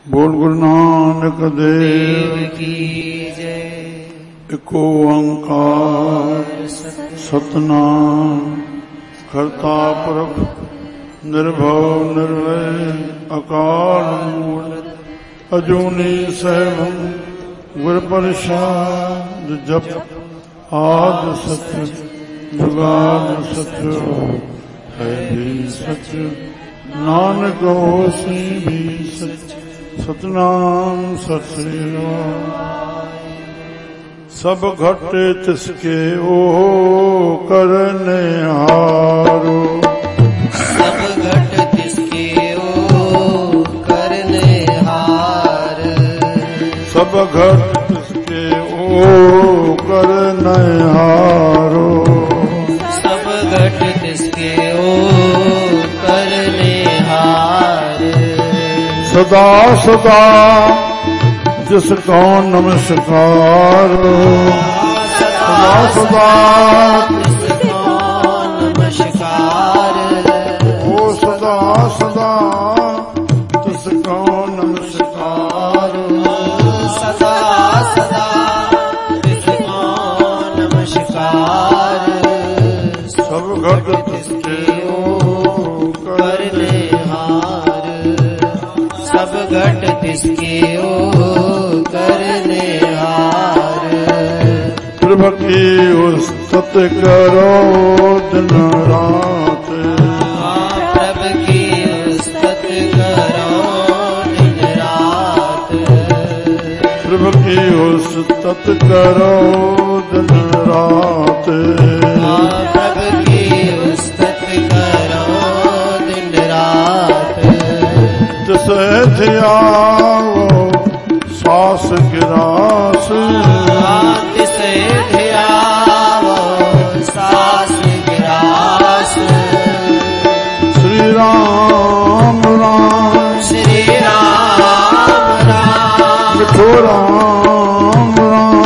बोल गुरु नानक देव की जय। एक ओंकार सतनाम करता पुरख निर्भव निर्वैर अकाल मूर्त अजूनी सैभं गुर प्रसाद जप आद सत्य जुगाद सत्य है भी सत्य नानक होसी भी सत्य सतनाम सत श्री राम। सब घटे तिसके ओ करने हारो सब घट तिसके ओ करने हार सब घट तिसके ओ करने हारो सब घट तिसके ओ करने हार सदा सदा जिसको नमस्कार सदा सदा जिसको नमस्कार ओ सदा सदा जिसको नमस्कार सदा सदा जिसको नमस्कार सब घट तिसके ओ करने हार सब घट तिसके ओ करने हार प्रभु की उस्तत करो दिन रात प्रभु की उस्तत करो दिन रात प्रभु की उस्तत करो दिन रात प्रभु की उस्तत करो दिन रात जिसे ध्याओ सांस गिरास तिसे ध्याओ सांस गिरास श्री राम राम श्री राम राम मिठो राम राम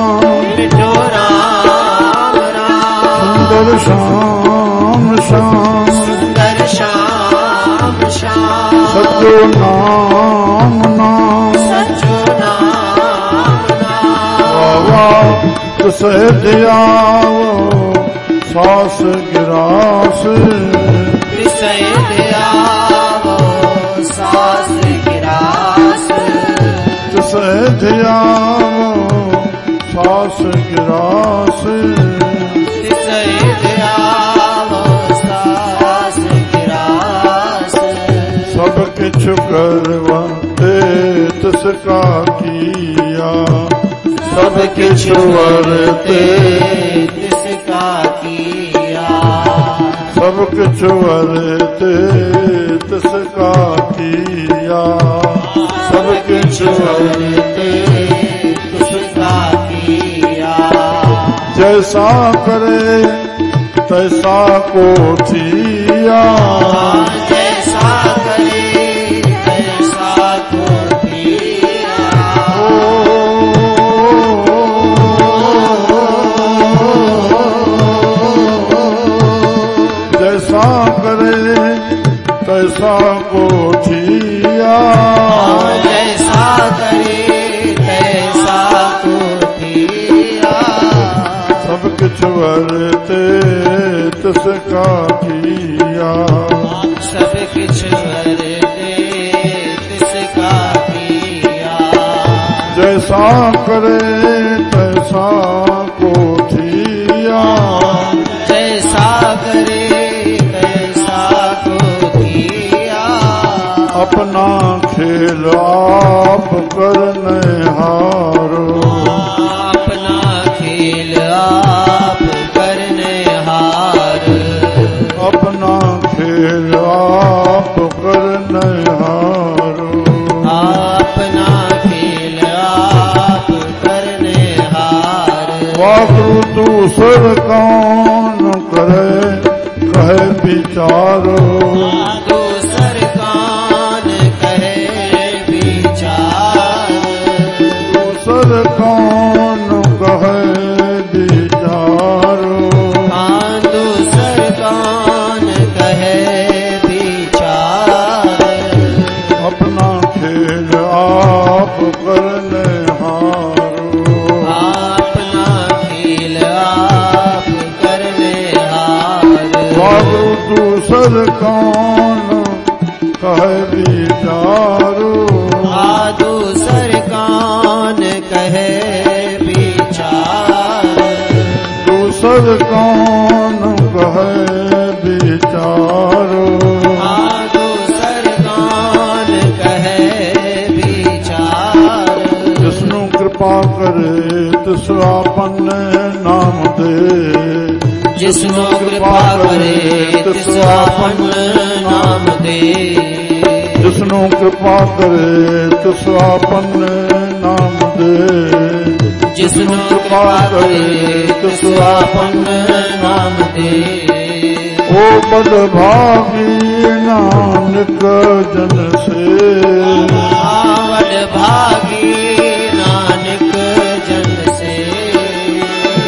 मिठो राम राम सुंदर श्याम श्याम सुंदर श्याम श्याम सद्गुरु नाम नाम सच्चो नाम नाम बाबा तुसे ध्याओ सांस गिरास तिसे ध्याओ सांस गिरास तुसे ध्याओ सांस गिरास तिसे ध्याओ सांस गिरास सब किछु करवाते तिसका किया सब किछु वरते तिसका किया सब किछु वरते तिसका किया सब किछु वरते तिसका किया जैसा करे तैसा को थिया जैसा करे तैसा को किया जैसा करे तैसा को थिया जैसा करे तैसा को किया सब कुछ वरते तिसका किया सब कुछ वरते तिसका किया जैसा करे तैसा को थिया जैसा करे तैसा को किया अपना खेल आप करने हारो अपना खेल आप करने हार अपना खेल आप करने हारो अपना खेल आप करने हार वाकु दूसर कौन करे कहे विचारो दूसर कौन कहे विचार दूसर कौन कहे विचारो दूसर कौन कहे विचार अपना खेल आ कहे विचारो दूसर कौन कहे विचार दूसर कौन कहे विचारो दूसर कौन कहे विचार जिसनु कृपा करे तिसरापन नाम दे जिसनु कृपा करे तिसरापन नाम दे जिसनु कृपा करे तिसरापन नाम दे जिसनु कृपा करे तिसरापन नाम दे ओ बड़ भागी नानक जन से बड़ भागी नानक जन से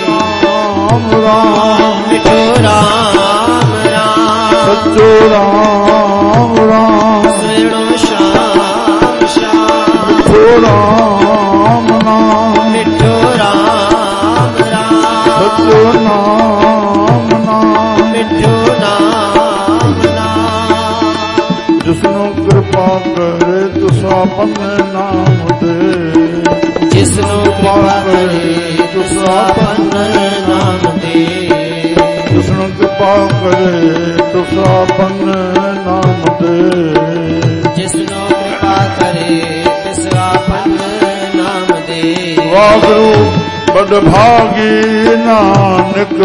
राम राम मिठो राम राम सच्चो राम राम सुनो श्याम श्याम मिठो राम नाम मिठो राम राम सच्चो नाम नाम मिठो नाम नाम जिसनु कृपा करे तुसापन नाम दे जिसनु कृपा करे तुसापन नाम दे जिसनु कृपा करे तुसापन नाम दे जिसनु कृपा करे तिसरापन नाम दे वागरू बड़ भागी नानक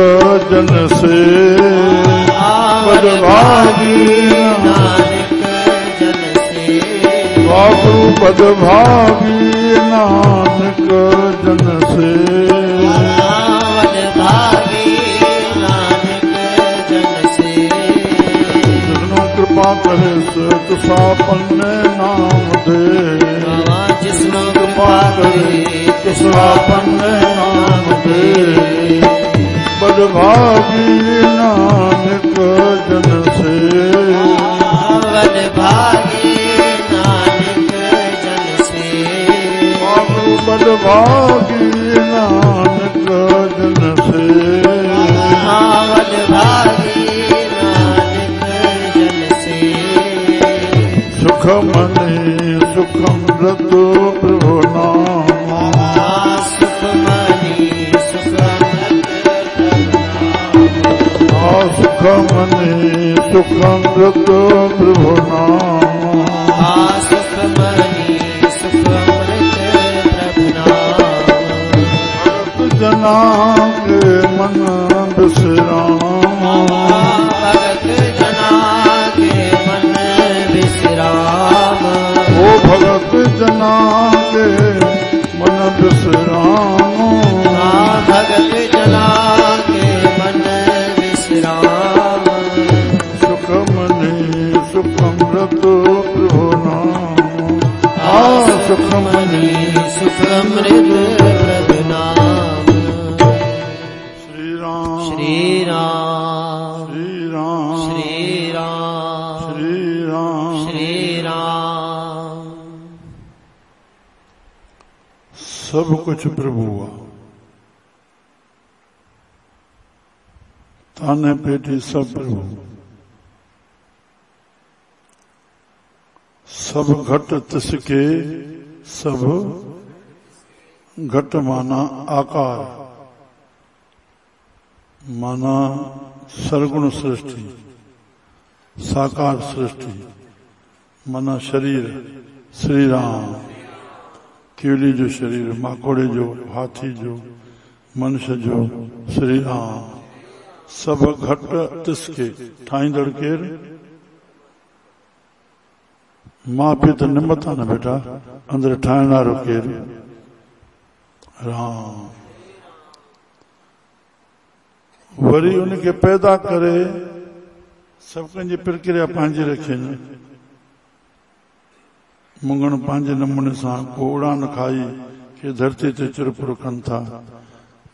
जन से बड़ भागी नानक जन से वागरू बड़ भागी नानक जन से बड़ भागी नानक जन से जिसनु कृपा करे से तुसापन नाम दे जिसनु कृपा करे तुसापन नाम दे बड़ भागी नानक जन से बड़ भागी नानक जन से बड़ भागी नानक जन से बड़ भागी नानक जन से सुख मनि सुखम रतो प्रभु नाम सुखमणि सुख मनि सुखम रतो प्रभु नाम सुखमणि सुखमृत प्रभु नाम भगत जना के मन विश्राम भगत जना के मन विश्राम ओ भगत जना के मन विश्राम भगत जना के मन विश्राम सुख मनि सुखम रतो प्रभु नाम सुख मनि सुखमृत प्रभु नाम श्री राम श्री राम श्री राम श्री राम श्री राम श्री राम सब कुछ प्रभु हुआ ताने पेटी सब प्रभु सब घट तिसके सब घट माना आकार माना सरगुण सृष्टि साकार सृष्टि माना शरीर श्री राम कीड़ी जो शरीर माकोड़े जो हाथी जो मनुष्य जो श्री राम सब घट तिसके ठाईंदड़ केर मां पियो त निमता न बेटा अंदर ठाहिणारो केर राम वरी उनखे पैदा करे सभु कंहिंजी प्रक्रिया पंहिंजी रखियनि मुंगण पंहिंजे नमूने सां को उड़ान खाई के धरती ते चुरपुर कनि था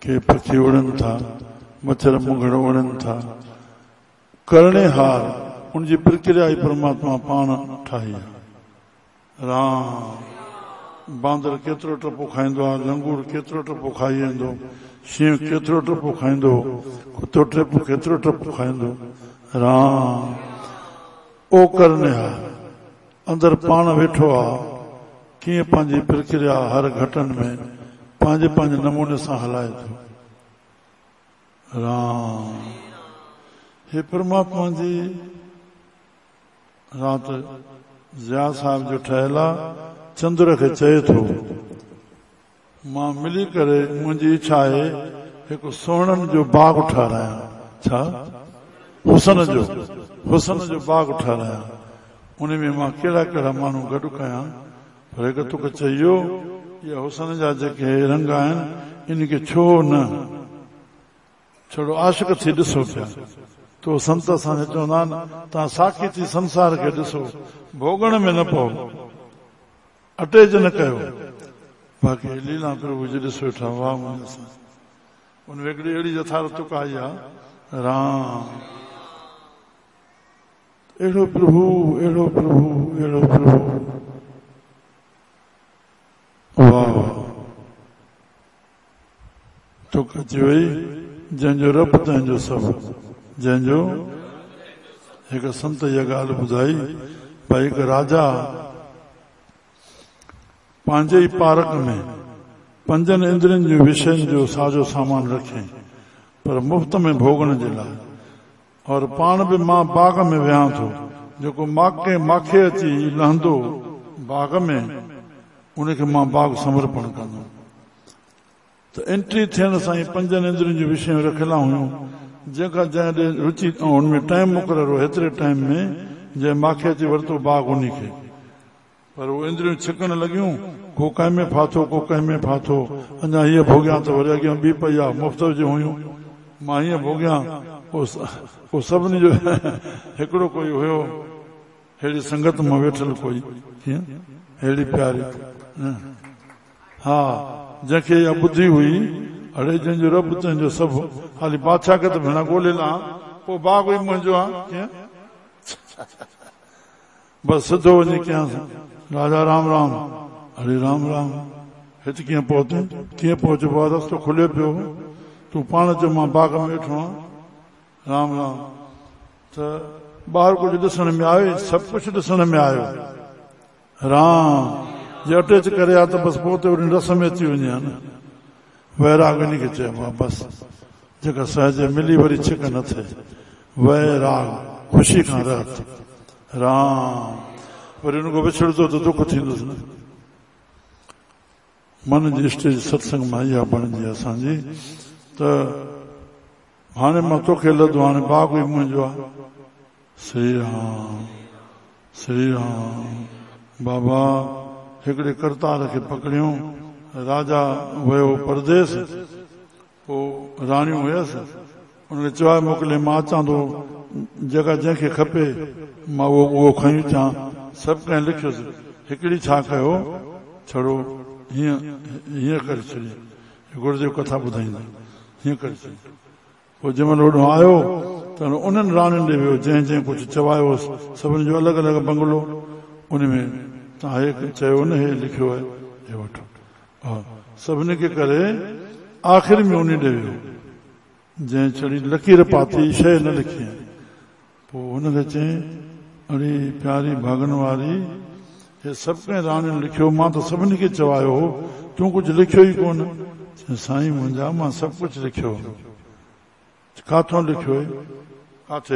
के पखी उड़नि था मच्छर मुंगण उड़नि था करणे हार उनजी प्रक्रिया ई परमात्मा पाण ठाही राम बांदर केतिरो टपो खाईंदो आहे लंगूर केतिरो टपो खाई वेंदो शींहं केतिरो टपो खाईंदो कुतो केतिरो टपो खाईंदो राम ओ करणे हार अंदर पाण वेठो आहे कीअं पंहिंजी प्रक्रिया हर घटन में पंहिंजे पंहिंजे नमूने सां हलाए थो। राम हे परमात्मा जी रात ज़िया साहब जो ठहियल आहे चंद्र खे चए थो मां मिली करे मुंहिंजी इच्छा आहे हिकु सोणनि जो बाग ठारायां। छा? हुसन जो बाग ठारायां। उन में मां कहिड़ा कहिड़ा माण्हू गॾु कयां पर हिकु तोखे चइयो इहा हुसन जा जेके रंग आहिनि इनखे छो न छोड़ो आशिक थी ॾिसो पिया। तो संत असांखे चवंदा आहिनि तव्हां साखी थी संसार खे ॾिसो भोगण में न पओ अटेज न कयो। बाक़ी लीला प्रभु जी ॾिसो वेठा वाह मुंहिंजे उन में हिकिड़ी अहिड़ी यथार्थ तुक आई आहे। राम अहिड़ो प्रभु अहिड़ो प्रभु अहिड़ो प्रभु वाह तुक अची वई जंहिंजो रब तंहिंजो सभु। जंहिंजो हिकु संत इहा ॻाल्हि ॿुधाई भई हिकु राजा पंहिंजे ई पार्क में 5 इंद्रियनि जो विषयनि जो साजो सामान रखे पर मुफ़्त में भोगण जे लाइ और पाण बि मां बाग में वियां थो जेको माखे अची लहंदो बाग में उनखे मां बाग समर्पण कंदुमि। त एंट्री थियण सां ई 5 इंद्रियनि जो विषय रखियलु हुयूं जंहिंखां जंहिं रुचि हुनमें टाइम मुक़ररु हो हेतिरे टाइम में जंहिं माखे अची वरितो बाग उन खे पर उहे इंद्रियूं छिकण लॻियूं को कंहिं में फाथो को कंहिं में फाथो अञा हीअं भोॻियां त वरी अॻियां ॿी पई आहे मुफ़्त जूं हुयूं मां हीअं भोॻियां पोइ सभिनी जो हिकिड़ो कोई हुयो अहिड़ी संगत मां वेठल कोई कीअं अहिड़ी प्यारी हा जंहिंखे इहा ॿुधी हुई अड़े जंहिंजो रब तंहिंजो सभु हाली बादशाह खे त भेण ॻोल्हे लां पोइ बाग ई मुंहिंजो आहे कीअं बसि सिधो वञी कयां राजा राम राम हरे राम राम हिते कीअं पहुते कीअं पहुचबो आहे रस्तो खुलियो पियो तूं पाण चयो मां बाग में वेठो आहियां राम राम त ॿाहिरि कुझु ॾिसण में आयो सभु कुझु ॾिसण में आयो राम जे अटैच करे आहे त बसि पोइ त वरी रस में अची वञे हा न वैराग इन खे चइबो आहे बसि जेका सहज मिली वरी छिक न थिए वैराग ख़ुशी खां रहत राम वरी हुनखां विछड़ंदो त दुख थींदुसि न। मन जी स्टेज सत्संग मां इहा बणिजी असांजी त हाणे मां तोखे लधो हाणे बाग ई मुंहिंजो आहे। श्री राम श्री राम बाबा हिकिड़े करतार खे पकड़ियूं राजा वियो परदेस पोइ राणियूं हुयसि हुनखे चवाए मोकिले मां अचां थो जॻह जंहिंखे खपे मां उहो खयूं अचां सभु कंहिं लिखियोसि हिकिड़ी छा कयो छड़ो हीअं करे छॾी गुरुदेव कथा ॿुधाईंदा हीअं करे छॾी पोइ जंहिंमहिल होॾो आयो त उन्हनि राणियुनि ॾे वियो जंहिं जंहिं कुझु चवायोसि सभिनी जो अलॻि अलॻि बंगलो उन में तव्हां हे चयो न हे लिखियो आहे हे वठो सभिनी खे करे आख़िर में उन ॾे वियो जंहिं छड़ी लकीर पाती शइ न लिखी पोइ हुनखे चई अड़े प्यारी भागन वारी हे सभु कंहिं राणियुनि लिखियो मां त सभिनी खे चवायो हो तूं कुझु लिखियो ई कोन साईं मुंहिंजा मां सभु कुझु लिखियो काथो लिखियो काथे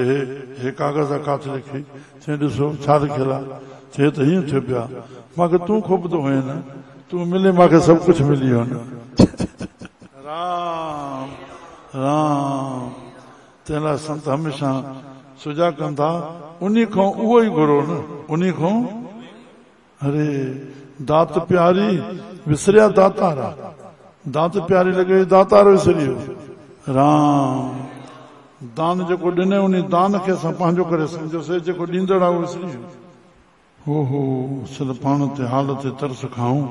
हे कागज़ काथे लिखी चई ॾिसो छा लिखियल आहे चए त हीअं थियो पिया मूंखे तूं खोपंदो हुए न तूं मिले मूंखे सभु कुझु मिली वियो न राम राम तंहिं लाइ संत हमेशह सुजा कनि था उन खां उहो ई घुरो न उन खां अरे दात प्यारी विसरिया दातारा दात प्यारी लॻे दातार विसरी वियो राम दान जेको ॾिने उन दान खे असां पंहिंजो करे सम्झोसीं जेको ॾींदड़ आहे उहो विसरी वियो हो सिर्फ़ पाण ते हाल ते तरस खाऊं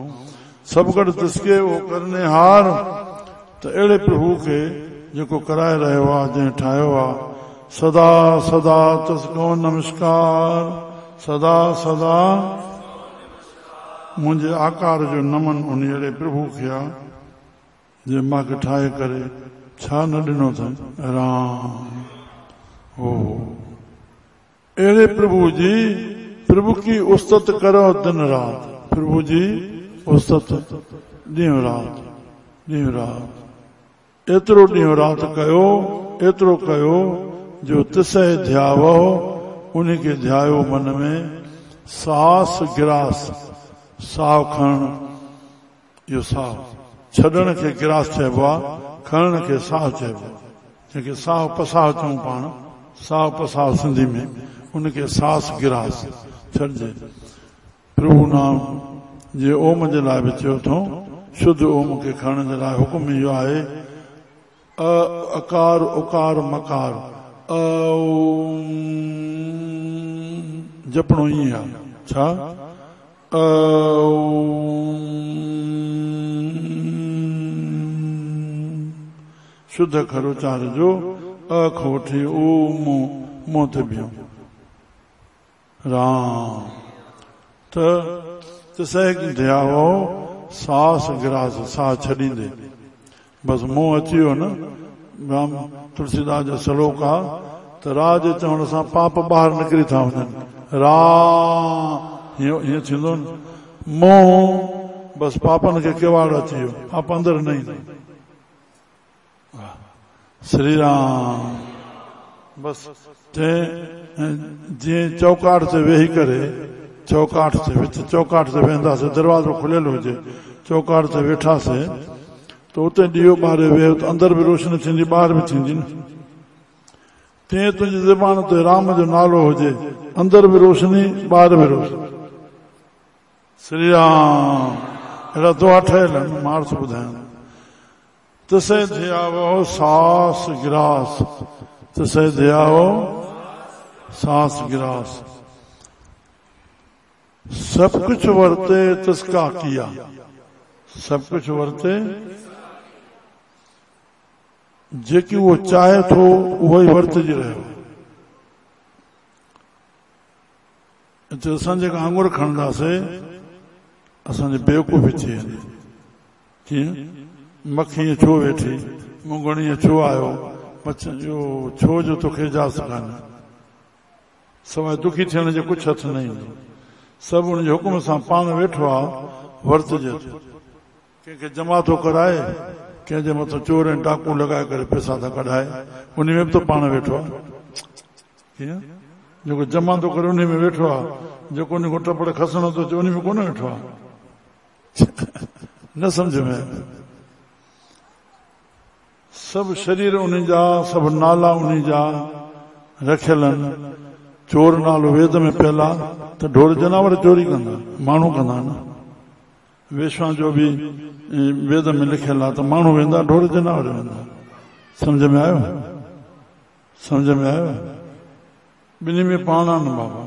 सभु गॾु तिसके उहो करने हार त अहिड़े प्रभु खे जेको कराए रहियो आहे जंहिं ठाहियो आहे सदा सदा तस्को नमस्कार सदा सदा मुंहिंजे आकार जो नमन उन अहिड़े प्रभु खे आहे जंहिं मूंखे ठाहे करे छा न ॾिनो अथई राम हो अहिड़े प्रभु जी प्रभु की उस्तत करो दिन रात, प्रभु जी उस्तत ॾींहुं रात एतिरो ॾींहुं रात कयो, एतिरो कयो जो तिसे ध्यावो, उन खे ध्यायो मन में। सास गिरास, साह खणण, इहो साह छॾण खे गिरास चइबो आहे, खणण खे साह चइबो आहे। जंहिंखे साह पसाह चऊं पाण, साह पसाह सिंधी में, उनखे सास गिरास छॾिजे। प्रभु नाम जे ओम जे लाइ बि चयो अथऊं, शुद्ध ओम खे खणण जे लाइ हुकुम इहो आहे, अकार उकार मकार जपणो ईअं आहे। छा? शुद्ध अखर उचार जो, अ खो वठी ओ मुंहं ते बीहो राम। त तिसे ध्यावो, सास गिरास, साह छॾींदे बस मुंहुं अची वियो न। राम तुलसीदास जो श्लोक आहे त राज चवण सां पाप ॿाहिरि निकिरी था वञनि। हीअं थींदो न, मुंहुं बस पापनि खे किवाड़ अची वियो, पाप अंदरि न ईंदो। श्री राम। बस जीअं चौकाट ते वेही करे, चौकाट ते विच चौकाट ते वेंदासीं, दरवाज़ो खुलियल हुजे, चौकाट ते वेठासीं त उते ॾीओ ॿारे वेहो त अंदरि बि रोशनी थींदी, ॿाहिरि बि थींदी न। तीअं तुंहिंजी ज़बान ते राम जो नालो हुजे, अंदरि बि रोशनी, ॿाहिरि बि रोशनी। श्री राम। अहिड़ा दुआ ठहियल आहिनि, मार्स ॿुधाइनि। तिसे ध्यावो सास गिरास, तिसे ध्यावो सास गिरास, सब कुछ वर्ते तिसका किया, सब कुछ वर्ते जेकी उहो चाहे थो उहो ई वर्तजी रहियो। असां जेका आंगुर खणंदासीं असांजी बेवकूफ़ी थी वेंदी। कीअं? मखी छो वेठी, मुंगणी छो आयो, छो जो तोखे इजाज़त कान्हे, सवाइ दुखी थियण जो कुझु हथ न ईंदो। सभु हुनजे हुकुम सां पाण वेठो आहे, वर्तजे थो। कंहिंखे जमा थो कराए, कंहिंजे मथां चोर ऐं डाकू लॻाए करे पैसा था कढाए, उन में बि त पाण वेठो आहे। कीअं? जेको जमा थो करे उन में वेठो आहे, जेको उन खां टपड़ खसणो थो अचे उन में कोन वेठो आहे। न सम्झ में। सभु शरीर उन जा, सभु नाला उन जा रखियल आहिनि। चोर नालो वेद में पियल आहे त ढोर जनावर चोरी कंदा, माण्हू कंदा न। वेश्वा जो बि वेद में लिखियल आहे त माण्हू वेंदा, ढोर जनावर वेंदा। सम्झ में आयो? सम्झ में आयो? ॿिन्ही में पाण आहे न बाबा।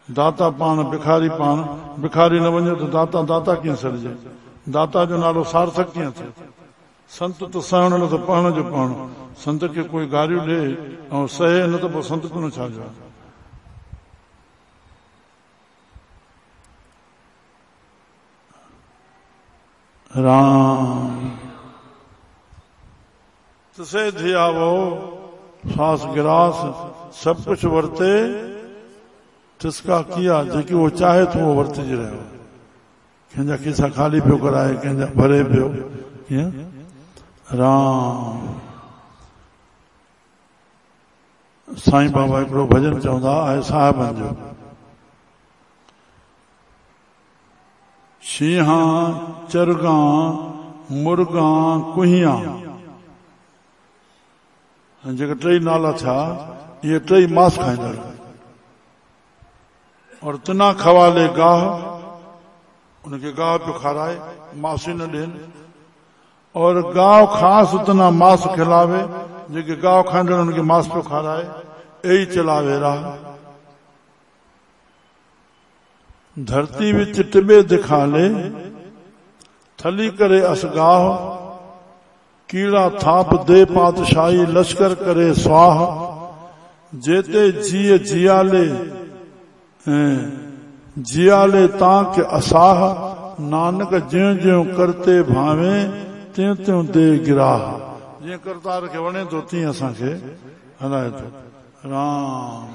दाता पाण, भिखारी पाण। भिखारी न वञे त दाता दाता कीअं सॾिजे? दाता जो नालो सार्थक कीअं थिए? संत त सहण न त पढ़ण जो पढ़ण। संत खे कोई गारियूं ॾे ऐं सहे न त पोइ संत कोन छा जो आहे। राम। तिसे ध्यावो सास गिरास, सब कुछ वर्ते तिसका किया, जेकी वो चाहे तो वो वर्तजी रहियो। कंहिंजा खीसा ख़ाली पियो कराए, कंहिंजा भरे पियो। कीअं? राम। साईं बाबा हिकिड़ो भजन चवंदा आहे साहिबनि जो। शींहां, चरगां, मुर्गां, कुहियां, जेके टई नाला थिया, इहे टई मांस खाईंदड़। और तिना खवाले गाह, उनखे गाह पियो खाराए, मांस न ॾियनि। और गांव ख़ासि उतना मांस खिलावे, जेके गांव खाईंदड़ उनखे मांस पियो खाराए। यही चलावे राह। धरती विच टिबे दिखाले, थली करे असगाह, कीड़ा थाप दे पातशाही, लश्कर करे स्वाह। जेते जिय जियाले, जियाले ताके असाह, नानक ज्यों ज्यों करते भावे, त्यों त्यों दे गिराह। जीअं करतार खे वणे थो तीअं असांखे हलाए थो। राम।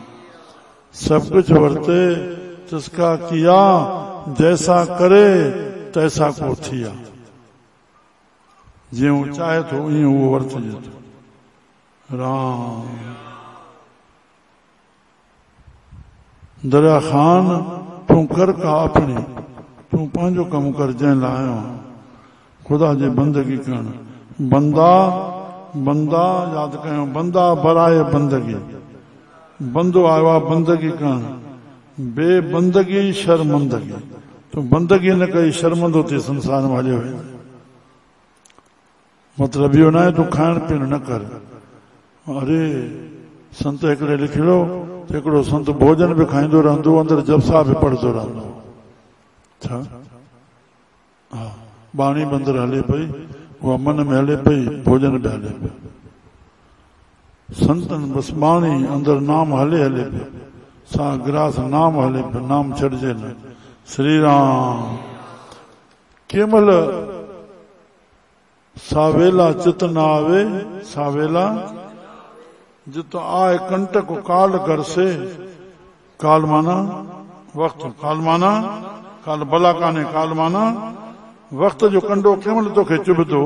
सब कुछ वर्ते तिसका किया जैसा करे तैसा को थिया। ज्यों चाहे तो ईअं उहो वरतजे थो। राम दरिया खान तूं कर का अपनी, तूं पंहिंजो कमु कर जंहिं लाइ आयो आहीं। ख़ुदा जी बंदगी करण। बंदा बंदा यादि कयो, बंदा बराए बंदगी, बंदो आयो आहे बंदगी करण। बेबंदगी शर्मंदगी, तूं बंदगी न कई शर्मंदो थी संसार में हलियो वञे। मतलब इहो न आहे तूं खाइण पीअण न कर। अरे संत हिकिड़े लिखियो, हिकिड़ो संत भोजन बि खाईंदो रहंदो, अंदरि जपसा बि पढ़ंदो रहंदो। छा? हा, बाणी बि अंदरि हले पई, उहा मन में हले पई, भोजन बि हले पियो। संतनि बसि बाणी अंदरि नाम हले हले पियो, सा गिलास नाम हले पियो, नाम छॾिजे न। श्री राम। कंहिं महिल सावेला चित न आवे, सावेला जित आए कंटक काल घर से। काल माना वक्त, काल माना काल भला कान्हे, काल माना वक्त जो कंडो कंहिं महिल तोखे चुभंदो।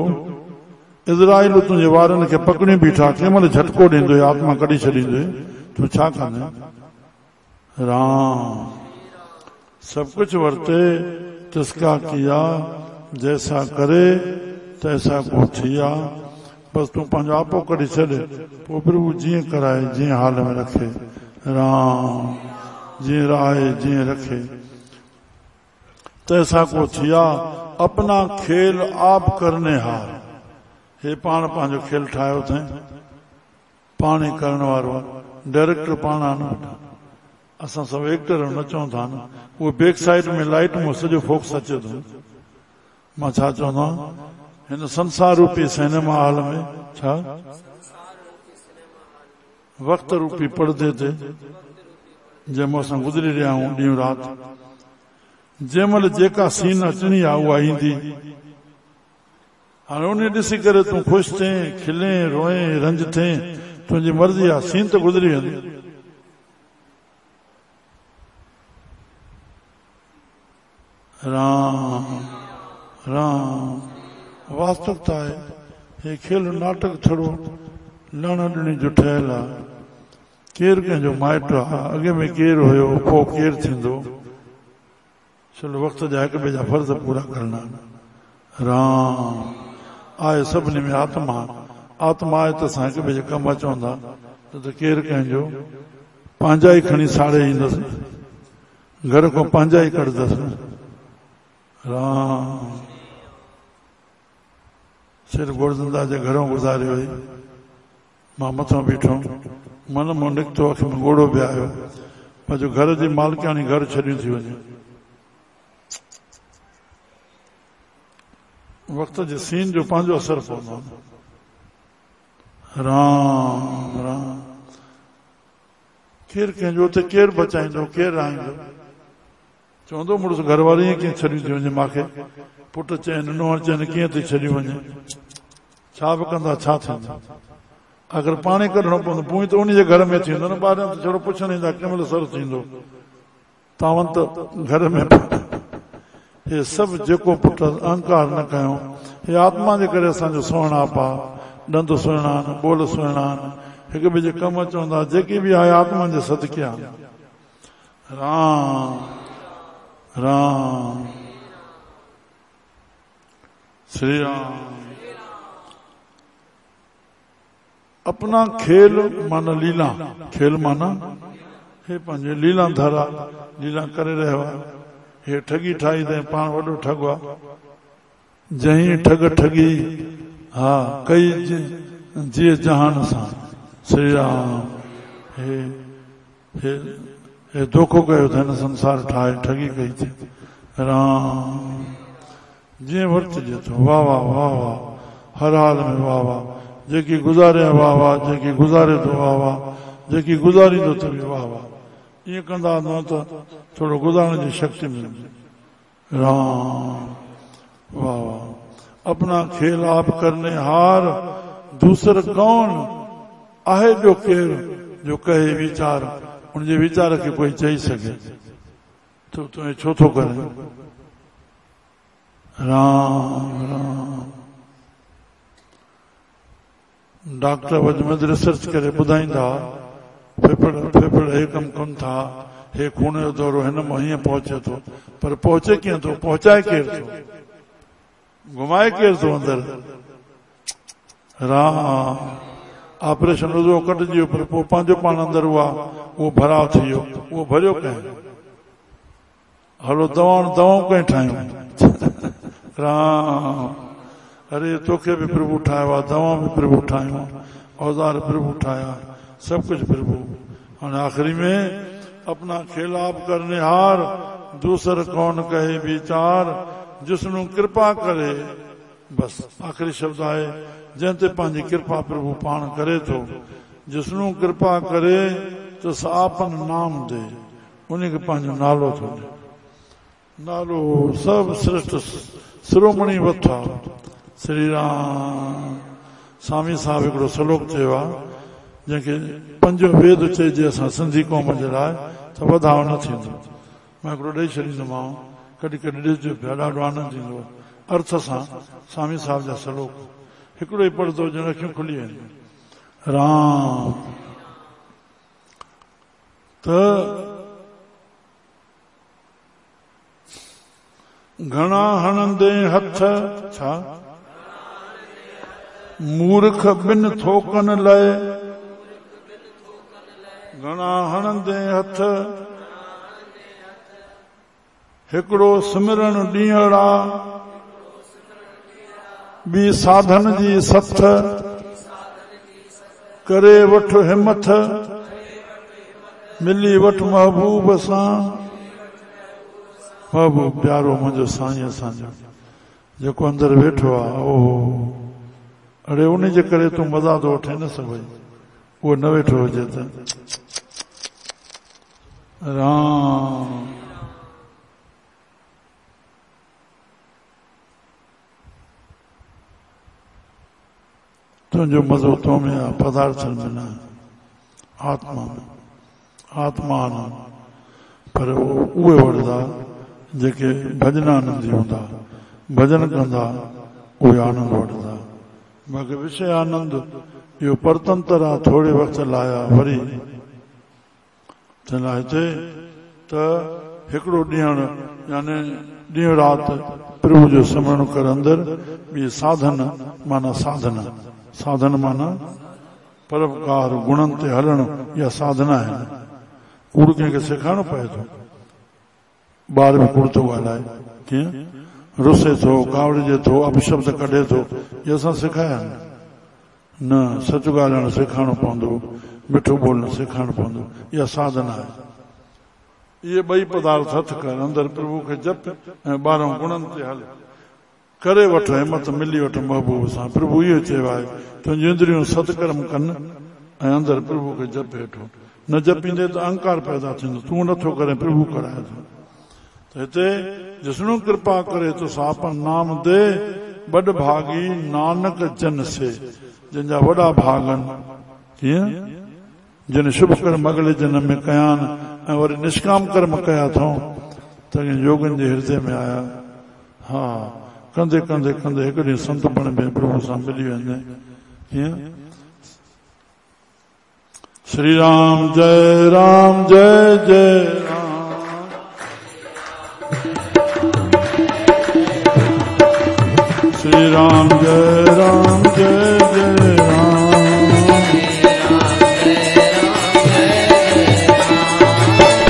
इज़राइल तुंहिंजे वारनि खे पकड़ी बीठा, कंहिं महिल झटको ॾींदो, आत्मा कढी छॾींदो, तूं छा कंदे? राम सब कुछ वरते तिसका किया जैसा करे तैसा को थिया। बस तूं पंहिंजो आपो कढी छॾ, पोइ प्रभु जीअं कराए, जीअं हाल में रखे। राम जीअं राहे, जीअं रखे। तैसा को थिया। अपना खेल आप करने हार। हे पाण पंहिंजो खेल ठाहियो अथई, पाण ई करण वारो आहे। डायरेक्टर पाण आहे न, असां सभु एक्टर न चऊं था न। उहो बैक साइड में लाइट में सॼो फोक्स अचे थो। मां छा चवंदो आहियां, हिन संसार रूपी सिनेमा हॉल में, छा वक्त रूपी पर्दे ते जंहिंमें असां गुज़री रहिया आहियूं ॾींहुं राति, जंहिं महिल जेका सीन अचणी आहे उहा ईंदी। हाणे उन ॾिसी करे तूं ख़ुशि थिए, खिले, रोए, रंज थिए, तुंहिंजी मर्ज़ी आहे, सीन त गुज़री वेंदी। राम राम वास्तविकता आहे। हे खेल नाटक थोरो लण ॾिणी जो ठहियल आहे। केरु कंहिंजो माइट आहे, अॻे में केरु हुयो, पोइ केरु थींदो। चलो वक़्त जा हिक ॿिए जा फर्ज़ पूरा करणा। राम आहे सभिनी में आत्मा, आत्मा आहे त असां हिक ॿिए जे कमु अचूं था। त केरु कंहिंजो पंहिंजा ई खणी साड़े ईंदसि, घर खां पंहिंजा ई कढंदसि। राम सिर गोरधंदा जे घरों गुज़ारियो हुई, मां मथां बीठो, मन मां निकितो, अखि में ॻोड़ो बि आयो, पर जो घर जी मालिकाणी घर छॾियूं थी वञे। वक़्त जे सीन जो पंहिंजो असर पवंदो आहे। राम राम केरु कंहिंजो उते केरु बचाईंदो, केरु राईंदो? चवंदो मुड़ुसि घरवारी कीअं छॾियूं थी वञे, मूंखे पुट चइनि, नुंहं चइनि, कीअं थी छॾियूं वञे? छा बि कंदा, छा थींदा? अगरि पाणी कढणो पवंदो पोइ त उन जे घर में थींदो न। ॿार त छड़ो पुछण ईंदा कंहिं महिल सर थींदो, तव्हां त घर में। हे सभु जेको पुट अहंकार न कयूं, हे आत्मा जे करे असांजो सुहिणाप आहे। ॾंद सुहिणा आहिनि, ॿोल सुहिणा आहिनि, हिक ॿिए जे कमु चवंदा, जेकी बि आहे आत्मा जे सदके आहे। राम राम श्री राम। अपना खेल माना लीला, खेल माना हे पंहिंजे लीला धारा, लीला करे रहियो आहे। हे ठगी ठाही अथई, पाण वॾो ठग आहे। जहीं ठग ठगी हा कई जीअ जहान सां। श्री राम हे हे हे धोखो कयो अथई, हिन संसार ठाहे ठगी कई थी। राम जीअं वरतजे थो, वाह वाह वाह वाह, हर हाल में वाह वाह। जेकी गुज़ारे वाह वाह, जेकी गुज़ारे थो वाह वाह, जेकी गुज़ारींदो त बि वाह वाह। ईअं कंदा न त थोरो गुज़ारण जी शक्ति मिलंदी। राम वाह वाह। अपना खेल आप करने हार, दूसर कौन आहे जो केरु जो कहे वीचार, उनजे वीचार खे कोई चई सघे। तो तुम्हें छो थो करे? राम राम। डॉक्टर वजमद रिसर्च करे ॿुधाईंदा फेफड़ हे कम कनि था, हे खून जो दौरो हिन मां हीअं पहुचे थो, पर पहुचे कीअं थो? पहुचाए केरु थो? घुमाए केरु थो अंदर? राम। ऑपरेशन उहो कटिजी वियो, पर पोइ पंहिंजो पाण अंदर उहो भराव थी वियो, उहो भरियो कंहिं? हलो दवाऊं कंहिं ठाहियूं? राम। अरे तोखे बि प्रभु ठाहियो आहे, दवा बि प्रभु ठाहियूं, औज़ार प्रभु ठाहिया, सब कुछ प्रभु। हाणे आखिरी में अपना खिलाफ करने हार, दूसर कौन कहे विचार, जिसनु कृपा करे। बस आखिरी शब्द आहे, जंहिं ते पंहिंजी कृपा प्रभु पाण करे थो। जिसनु कृपा करे तो आपन नाम दे, उन खे पंहिंजो नालो थो ॾे। नालो सब श्रेष्ठ शिरोमणी वथा श्री राम। स्वामी साहब हिकिड़ो श्लोक चयो आहे, जंहिंखे पंज वेद चइजे असां सिंधी क़ौम जे लाइ त वधाउ न थींदो। मां हिकिड़ो ॾेई छॾींदोमांव, कॾहिं कॾहिं ॾिसजो पिया, ॾाढो आनंद ईंदो अर्थ सां। स्वामी साहब जा श्लोक हिकिड़ो ई पढ़ंदो, जण अखियूं खुली वेंदियूं। राम। त घणा हणंदे हथ, छा मूर्ख बिन थोकन लय। घणा हणंदे हथ, हिकिड़ो सिमरन ॾींहड़ा, ॿी साधन जी सथ, करे वठ हिमथ, मिली वठ महबूब सां। महबूब प्यारो मुंहिंजो साईं असांजो जेको अंदर वेठो आहे, ओहो अड़े उन जे करे तूं मज़ा थो वठे न सभई, उहो न वेठो हुजे त। राम। तुंहिंजो मज़ो तो में आहे, पदार्थन में न, आत्मा में। आत्मा आनंद, पर उहे वठंदा जेके भजनानंदी हूंदा, भजन कंदा, उहे आनंद वठंदा। बाक़ी विषय आनंद इहो परतंत्र आहे, थोरे वक़्त लाइ आहे, वरी चवंदा हिते त हिकिड़ो ॾींहुं यानी ॾींहुं राति प्रभु जो सिमरण कर अंदर। ॿी साधन माना साधना, साधन माना परोपकार, गुणनि ते हलण, इहा साधना आहे। कूड़ कंहिंखे सेखारिणो पए थो, ॿार बि कूड़ थो ॻाल्हाए, कीअं रुसे थो, कावड़िजे थो, अपशब्द कढे थो, इहे असां सिखाया न। सच ॻाल्हाइण सेखारिणो पवंदो, मिठो ॿोलणु सेखारिणो पवंदो, इहा साधना आहे। इहे ॿई पदार्थ हथ कर, अंदर प्रभु खे जप ऐं 12 गुणनि ते हल। करे वठ हिमत, मिली वठ महबूब सां। प्रभु इहो चयो आहे, तुंहिंजी इंद्रियूं सत्कर्म कनि ऐं अंदर प्रभु खे जप वेठो। न जपींदे त अहंकार पैदा थींदो, तूं नथो करे, प्रभु कराए थो। त हिते जिसनु कृपा करे तो सापन नाम दे, बड़ भागी नानक जन से। जंहिंजा वॾा भाग आहिनि, कीअं जिन शुभ कर्म अगले जन्म में कया आहिनि ऐं वरी निष्काम कर्म कया अथऊं, त योगनि जे हृदय में आया। हा, कंदे कंदे कंदे हिकु ॾींहुं संत बण में प्रभु सां मिली वेंदे। कीअं श्री राम जय राम जय जय राम। श्री राम जय राम जय जय राम।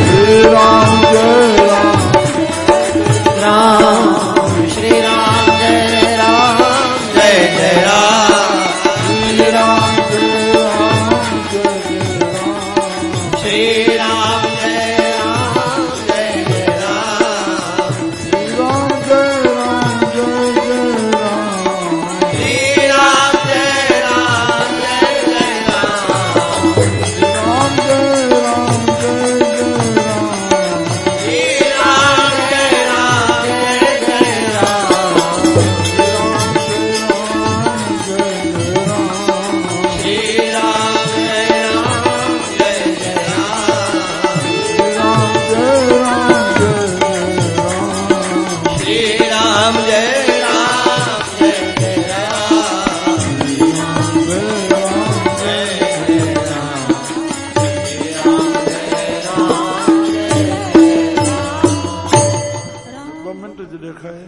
श्री राम जय राम राम। श्री राम जय राम जय जय राम। श्री राम जय राम जय जय राम। श्री राम जय राम जय जय राम। श्री राम जय राम जय जय राम। श्री राम जय દેખાય